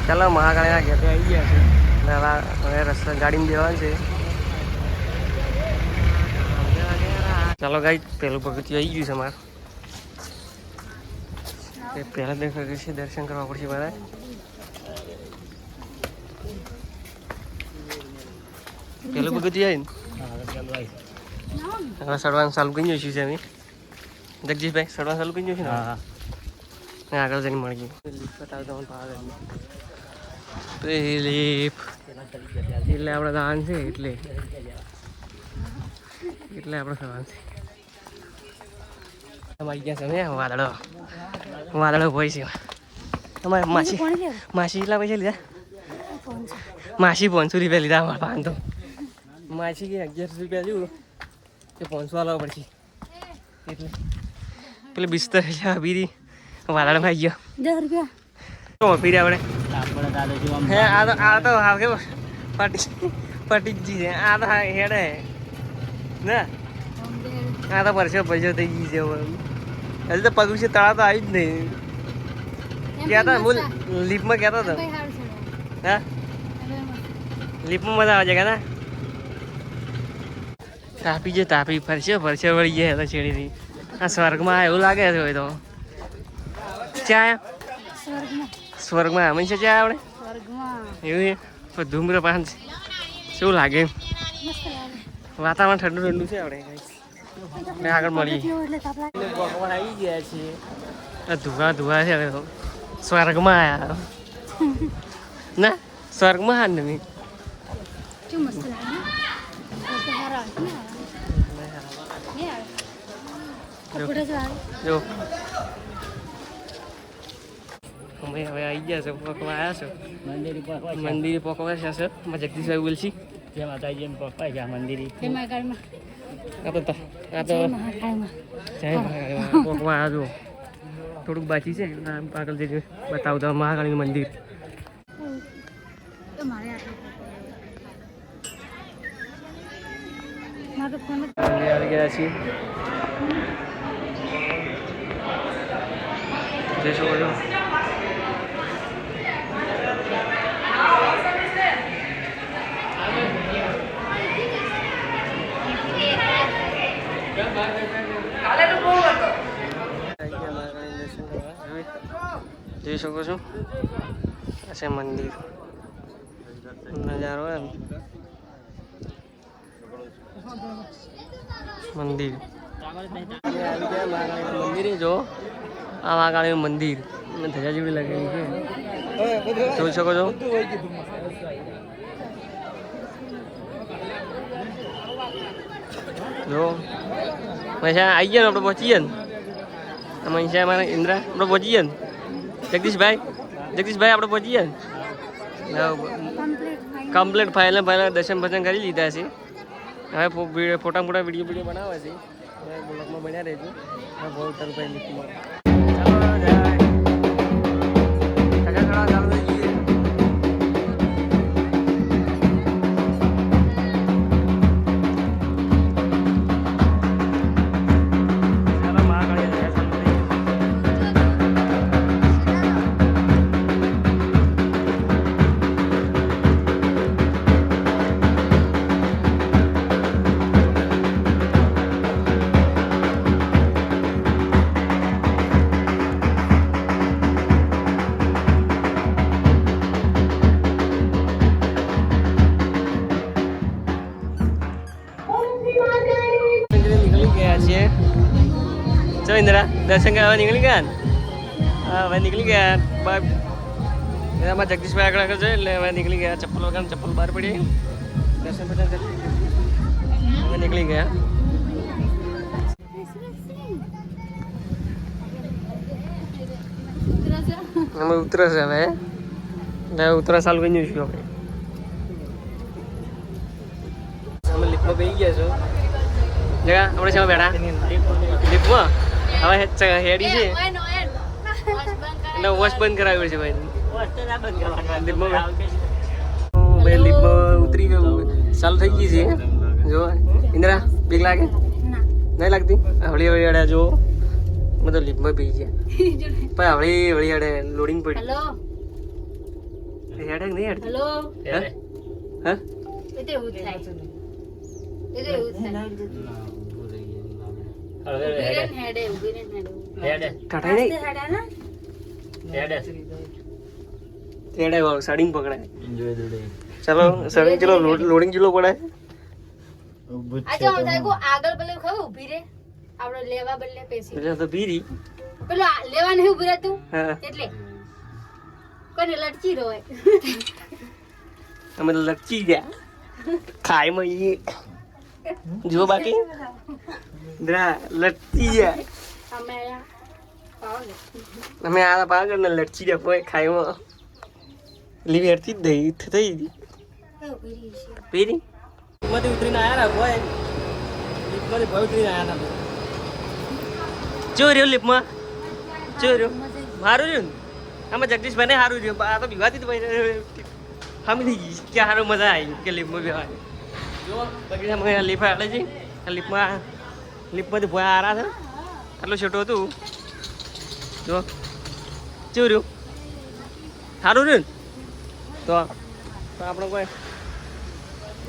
ચાલો મહાકાળીના ઘેર આવી ગયા છે હવે રસ્તા ગાડીમાં જવાનું છે. ચાલો ગાઈ પેલું પગથિયું આવી ગયું છે અમારે. પહેલા દર્શન કરવા પડશે મારે. પેલું પગથિયું આવી ને હવે સડવાનું ચાલુ કરી જઈશું છે અમે. જગદીશભાઈ સડવાનું ચાલુ કરી જઈશું ને. હા આગળ જઈને મળી ગયું. એટલે આપણે દાન છે એટલે આપણે સવાલ છે. અમારી ગયા છે વાદળો હોય છે. અમારે માસી કેટલા પૈસા લીધા? માસી 500 રૂપિયા લીધા અમારા પાન તો. માસી કે 1100 રૂપિયા જેવું કે 500 લાવવા પડશે એટલે પેલે બિસ્તર બીરી વાદળમાં આવી ગયો. 10 રૂપિયા ફીરે આપણે. હે આ તો હાલ કે પટી જ છે. આ તો હેડે ના આ તો પરસો થઈ ગઈ છે. હજી તો પગ વિશે તળા તો આવી જ નહીં. કહેતા હું લીપમાં કહેતો હતો. હા લીપમાં મજા આવે છે કે ના. તાપી છે તાપી ફરશે વળી ગયા તો છેડીથી. આ સ્વર્ગમાં એવું લાગે છે હોય તો. ચા સ્વર્ગમાં અમે છે ચા આપણે એવું છે ધૂમ્રપાન શું લાગે? વાતાવરણ ઠંડુ છે આપણે આગળ મળીએ. આવી ગયા છીએ ધુઆ છે હવે તો. સ્વર્ગમાં આવ્યા ના સ્વર્ગમાં ને મેં જો અમે હવે આવી ગયા છે પોકવા આવ્યા છો મંદિરે પોકવા છે જગદીશભાઈ બોલશી જય માતાજી પોકવા ગયા મંદિરે. પોકવા આવ્યા છો થોડુંક બાકી છે આગળ જઈને બતાવું તો મહાકાળીનું મંદિર. આવી ગયા છીએ જય શકો છો. જોઈ શકો છો આ છે મંદિર નજારો એમ મંદિર મંદિરે જો આ મહાકાળીનું મંદિર ધજા જેવી લાગેલી છે જોઈ શકો છો. જો મહેસા આવી ગયા ને આપણે પહોંચીએ ને મહેસા અમારા ઇન્દ્રા આપણે પહોંચીએ ને. જગદીશભાઈ આપણે પહોંચીએ ને કમ્પ્લીટ ફાઇનલ દર્શન ભજન કરી લીધા છે. હવે ફોટા વિડીયો બનાવે છે. બ્લોગમાં બન્યા રહેજો. બહુ તરભાઈ લીધું इंदिरा दर्शन करवा निकली गया. हाँ भाई निकली गया बाय. हमारा जगदीश भाई आगे आगे जाए भाई निकली गया. चप्पल वगैरह चप्पल बाहर पड़ी दर्शन पता कर हमें निकली गया. हमें उतरा से हमें मैं उतरा साल भी नहीं हुई हमें हमें लिप में बैठ गया सो जगह अपने सामने बैठा लिप में હવે હેડી છે એટલે વોશ બંધ કરાવ્યો છે ભાઈ. ભાઈ લીપમાં ઉતરી ગયું ચાલુ થઈ ગઈ છે. જો ઇન્દ્રા બીક લાગે નહીં લાગતી? હવળી હવળી અડે જો મતલબ લીપમાં પી ગયા પણ હવળી હવળી અડે લોડિંગ પડી. હેડે નહીં હેડ હેલો હા એ તો એવું થાય એ તો એવું થાય ઉભી હેડે ટાટા નહીં હેડે વાળો સડિંગ પકડાય ચલો સડિંગ ચલો લોડિંગ ચલો પડાય આજો આમ થાય કો આગળ બલે ખબર ઊભી રે આપણે લેવા બદલે પેસી એટલે તો પીરી પેલો લેવા નહીં ઊભી રહે તું હા એટલે કોને લડકી રોય અમે લટકી ગયા ખાય માં ઈ જો બાકી દરા લટકી ગયા અમે પાવને અમે આ પાગળ ને લટકી ગયા કોઈ ખાય માં લીવી હરતી જ દઈ થઈ એ ઊભી રહી છે પીરી લિફ્ટમાંથી ઉતરીને આયા ના બોય લિફ્ટમાંથી ભય ઉતરીને આયા ના ચો રહ્યો લિફ્ટમાં ચો રહ્યો સારું રહ્યું ને આમાં જગદીશભાઈ ને સારું રહ્યું આ તો બીવાતી ખામી થઈ ગઈ કે સારું મજા આવી કે લિફ્ટમાં બેવાની જો બગીચામાં લિફ્ટ આવે છે આ લિફ્ટમાંથી ભોય આરા છે આટલું છોટું હતું જો ચો રહ્યું સારું રહ્યું ને તો આપણે કોઈ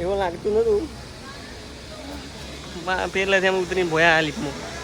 એવું લાગતું નતું પહેલાંથી અમે ઉતરીને ભોયા આ લિફ્ટમાં